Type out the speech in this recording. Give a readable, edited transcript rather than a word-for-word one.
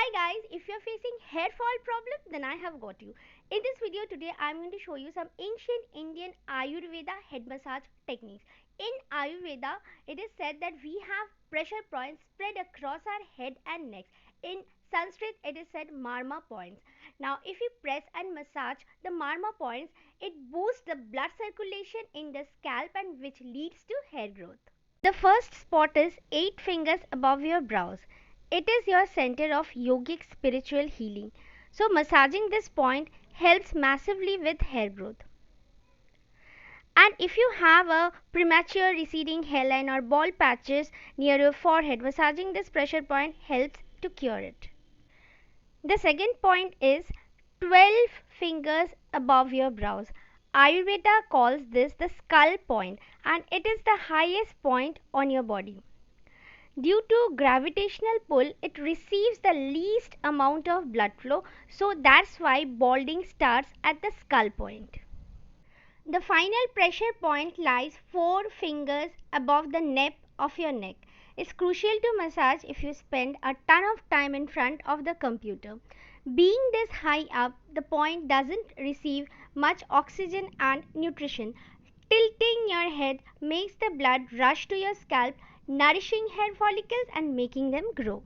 Hi guys, if you're facing hair fall problem, then I have got you. In this video today, I'm going to show you some ancient Indian Ayurveda head massage techniques. In Ayurveda, it is said that we have pressure points spread across our head and neck. In Sanskrit, it is said Marma points. Now, if you press and massage the Marma points, it boosts the blood circulation in the scalp and which leads to hair growth. The first spot is 8 fingers above your brows. It is your center of yogic spiritual healing. So, massaging this point helps massively with hair growth. And if you have a premature receding hairline or bald patches near your forehead, massaging this pressure point helps to cure it. The second point is 12 fingers above your brows. Ayurveda calls this the skull point and it is the highest point on your body. Due to gravitational pull, it receives the least amount of blood flow, so that's why balding starts at the skull point. The final pressure point lies 4 fingers above the nape of your neck. It's crucial to massage if you spend a ton of time in front of the computer. Being this high up, the point doesn't receive much oxygen and nutrition. Tilting your head makes the blood rush to your scalp, nourishing hair follicles and making them grow.